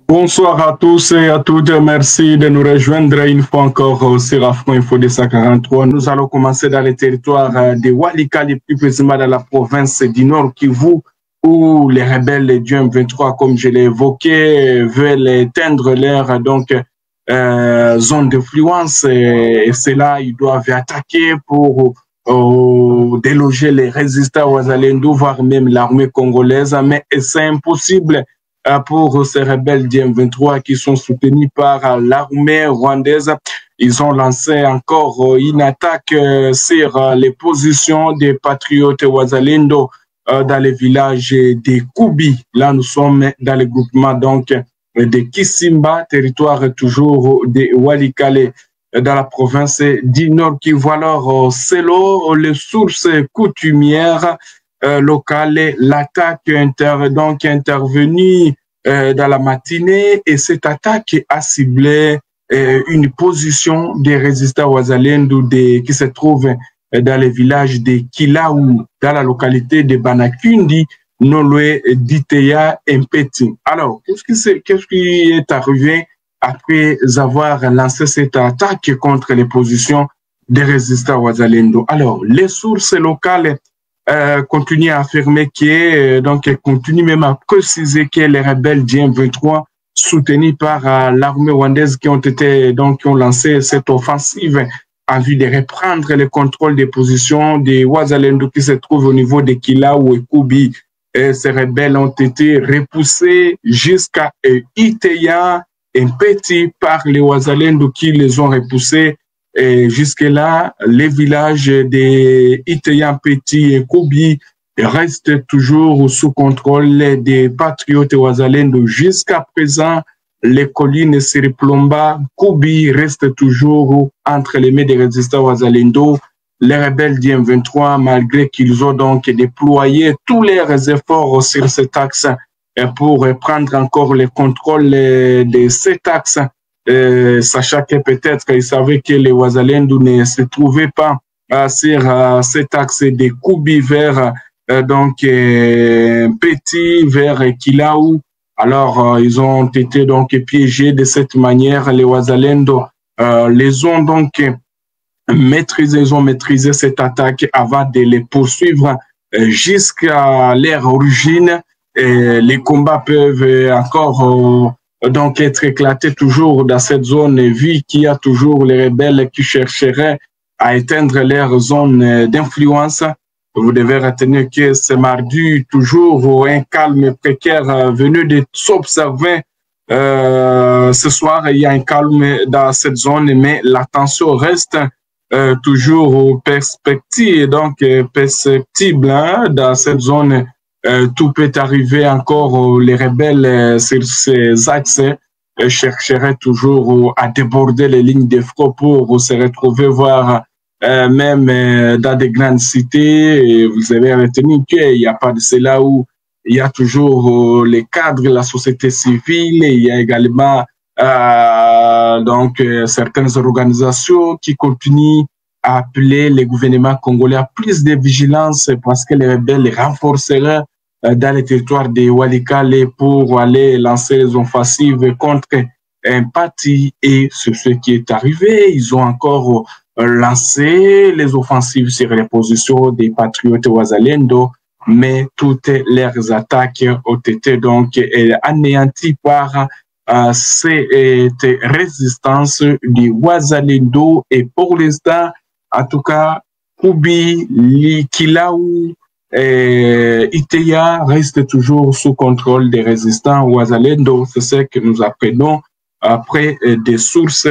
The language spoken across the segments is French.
Bonsoir à tous et à toutes. Merci de nous rejoindre une fois encore sur Afro Info 243. Nous allons commencer dans le territoire de Walikale, plus précisément dans la province du Nord Kivu, où les rebelles du M23, comme je l'ai évoqué, veulent éteindre leur zone d'influence. Et c'est là ils doivent attaquer pour déloger les résistants Wazalendo, voire même l'armée congolaise. Mais c'est impossible pour ces rebelles du M23 qui sont soutenus par l'armée rwandaise. Ils ont lancé encore une attaque sur les positions des patriotes Wazalendo dans le village de Koubi. Là, nous sommes dans le groupement de Kisimba, territoire toujours de Walikale, dans la province du Nord Kivu. Alors, selon les sources coutumières locales, l'attaque intervenue dans la matinée, et cette attaque a ciblé une position des résistants Wazalendo qui se trouve dans le village de Kilaou, dans la localité de Banakundi, non loin d'Iteya Mpeti. Alors, qu'est-ce qui est arrivé après avoir lancé cette attaque contre les positions des résistants Wazalendo? Alors, les sources locales continuent à affirmer continuent même à préciser que les rebelles du M23 soutenus par l'armée rwandaise qui ont lancé cette offensive en vue de reprendre le contrôle des positions des Wazalendo qui se trouvent au niveau de Kilaou et Koubi. Et ces rebelles ont été repoussés jusqu'à Iteya et Mpeti par les Wazalendo qui les ont repoussés. Et jusque-là, les villages de Iteya, Mpeti et Koubi restent toujours sous contrôle des patriotes Wazalendo. Jusqu'à présent, les collines Siriplomba, Koubi restent toujours entre les mains des résistants Wazalendo. Les rebelles du M23, malgré qu'ils ont déployé tous leurs efforts sur cet axe pour prendre encore le contrôle de cet axe, sachant que peut-être qu'ils savaient que les Wazalendo ne se trouvaient pas sur cet axe de Koubi vers Petit, vers Kilaou. Alors, ils ont été piégés de cette manière. Les Wazalendo les ont maîtrisé cette attaque avant de les poursuivre jusqu'à leur origine. Et les combats peuvent encore être éclatés toujours dans cette zone, vu qu'il y a toujours les rebelles qui chercheraient à éteindre leur zone d'influence. Vous devez retenir que c'est mardi, toujours un calme précaire venu de s'observer. Ce soir, il y a un calme dans cette zone, mais la tension reste toujours perspective, perceptible dans cette zone. Tout peut arriver encore. Les rebelles sur ces axes chercheraient toujours à déborder les lignes de front pour se retrouver, voire même dans des grandes cités. Et vous avez retenu qu'il n'y a pas de cela où il y a toujours les cadres, la société civile, et il y a également certaines organisations qui continuent à appeler les gouvernements congolais à plus de vigilance parce que les rebelles les renforceraient dans les territoires de Walikale pour aller lancer les offensives contre un parti. Et c'est ce qui est arrivé. Ils ont encore lancé les offensives sur les positions des patriotes Wazalendo, mais toutes leurs attaques ont été anéanties par cette résistance du Wazalendo. Et pour l'instant, en tout cas, Koubi, Kilaou, Iteya reste toujours sous contrôle des résistants Wazalendo. C'est ce que nous apprenons après des sources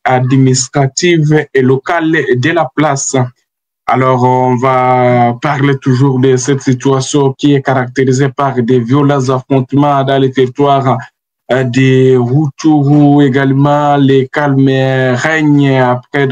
administratives et locales de la place. Alors, on va parler toujours de cette situation qui est caractérisée par des violents affrontements dans les territoires des Rutshuru. Également, les calmes règnent après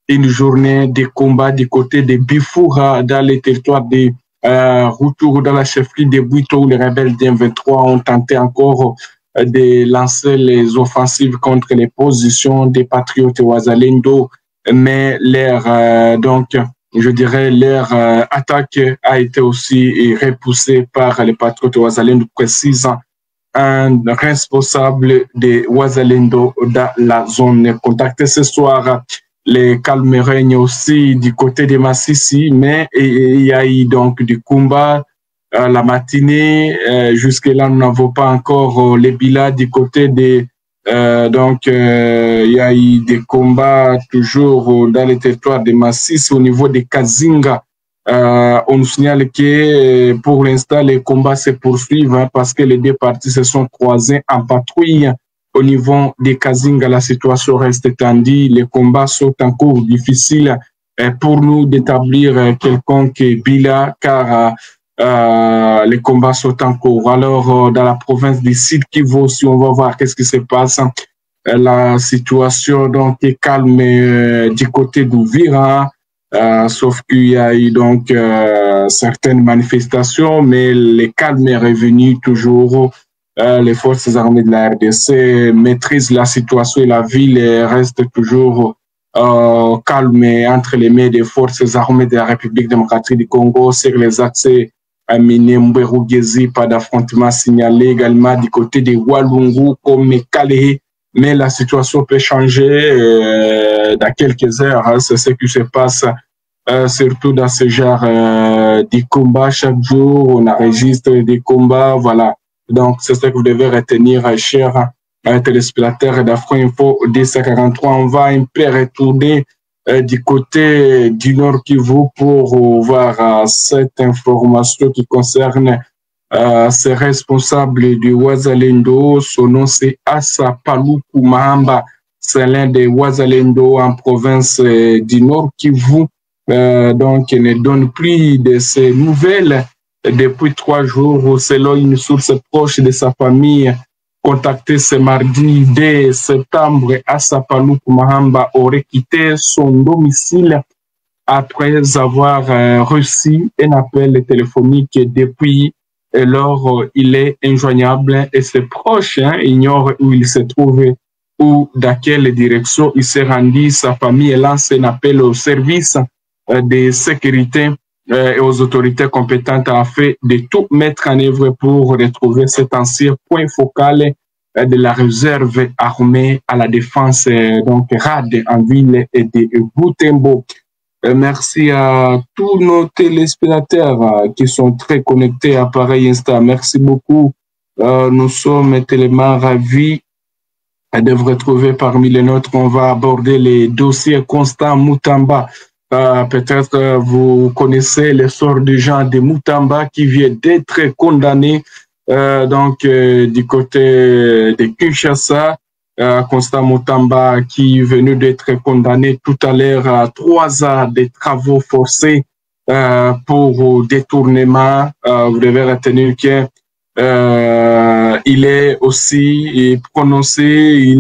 une journée de combat du côté de Bifura dans les territoires de Rutshuru, dans la chefferie de Bwito, où les rebelles du M23 ont tenté encore de lancer les offensives contre les positions des patriotes Wazalendo, mais leur attaque a été aussi repoussée par les patriotes Wazalendo, précisant un responsable de Wazalendo dans la zone. Contacté ce soir, les calmes règnent aussi du côté de Massissi, mais il y a eu donc du combat la matinée. Jusque-là, nous n'avons pas encore les bilans du côté des... il y a eu des combats toujours dans le territoire de Massissi au niveau de Kazinga. On nous signale que pour l'instant, les combats se poursuivent parce que les deux parties se sont croisées en patrouille. Au niveau des Kazinga, la situation reste tendue. Les combats sont encore difficiles pour nous d'établir quelconque bilan car les combats sont en cours. Alors, dans la province du Sud Kivu, si on va voir qu'est-ce qui se passe, la situation donc est calme du côté d'Ouvira. Sauf qu'il y a eu donc certaines manifestations, mais le calme est revenu toujours. Les forces armées de la RDC maîtrisent la situation et la ville reste toujours calme entre les mains des forces armées de la République démocratique du Congo sur les accès à Miné, Mbérou-Gézi, pas d'affrontement signalé également du côté de Walungu comme Kalehe. Mais la situation peut changer dans quelques heures. Hein, c'est ce qui se passe, surtout dans ce genre de combat. Chaque jour, on enregistre des combats. Voilà. Donc, c'est ce que vous devez retenir, chers téléspectateurs d'Afro-Info 243. On va un peu retourner du côté du Nord Kivu pour voir cette information qui concerne ce responsable du Wazalendo. Son nom c'est Assa Paluku Mahamba. C'est l'un des Wazalendo en province du Nord Kivu. Donc, il ne donne plus de ses nouvelles depuis 3 jours, selon une source proche de sa famille. Contacté ce mardi 2 septembre, Assa Paluku Mahamba aurait quitté son domicile après avoir reçu un appel téléphonique depuis. Alors, il est injoignable et ses proches ignorent où il se trouve ou dans quelle direction il s'est rendu. Sa famille lance un appel au service de sécurité et aux autorités compétentes afin de tout mettre en œuvre pour retrouver cet ancien point focal de la réserve armée à la défense, donc RAD en ville et de Butembo. Merci à tous nos téléspectateurs qui sont très connectés à pareil instant. Merci beaucoup. Nous sommes tellement ravis de vous retrouver parmi les nôtres. On va aborder les dossiers Constant Mutamba. Peut-être vous connaissez le sort du gens de Mutamba qui vient d'être condamné du côté de Kinshasa. Constant Mutamba qui est venu d'être condamné tout à l'heure à 3 ans de travaux forcés pour détournement. Vous devez retenir que il est aussi prononcé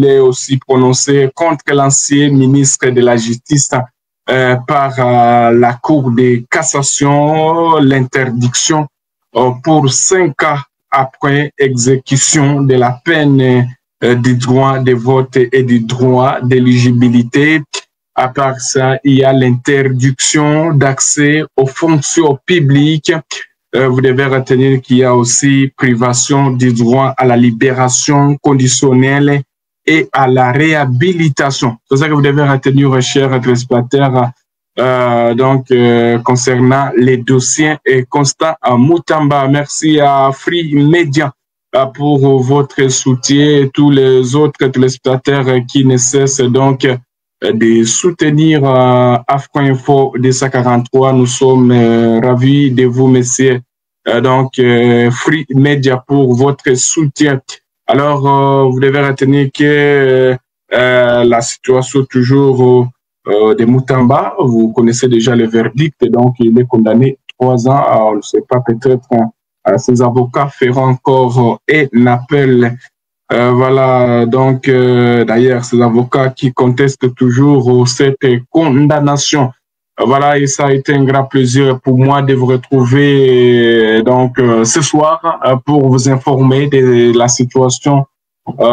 contre l'ancien ministre de la Justice par la Cour de cassation, l'interdiction pour 5 ans après exécution de la peine du droit de vote et du droit d'éligibilité. À part ça, il y a l'interdiction d'accès aux fonctions publiques. Vous devez retenir qu'il y a aussi privation du droit à la libération conditionnelle et à la réhabilitation. C'est ça que vous devez retenir, chers téléspectateurs, concernant les dossiers et Constant Mutamba. Merci à Free Media pour votre soutien et tous les autres téléspectateurs qui ne cessent donc de soutenir Afro-Info 243. Nous sommes ravis de vous, messieurs. Free Media pour votre soutien. Alors, vous devez retenir que la situation toujours de Mutamba, vous connaissez déjà le verdict, donc il est condamné 3 ans. On ne sait pas, peut-être ses avocats feront encore un appel. Voilà, donc d'ailleurs, ces avocats qui contestent toujours cette condamnation. Voilà, et ça a été un grand plaisir pour moi de vous retrouver ce soir pour vous informer de la situation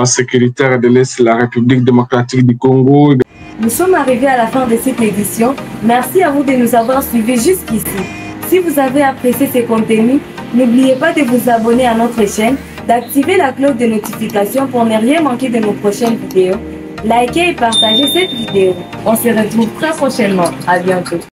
sécuritaire de l'Est de la République démocratique du Congo. Nous sommes arrivés à la fin de cette édition. Merci à vous de nous avoir suivis jusqu'ici. Si vous avez apprécié ces contenus, n'oubliez pas de vous abonner à notre chaîne d'activer la cloche de notification pour ne rien manquer de nos prochaines vidéos. Likez et partagez cette vidéo. On se retrouve très prochainement. À bientôt.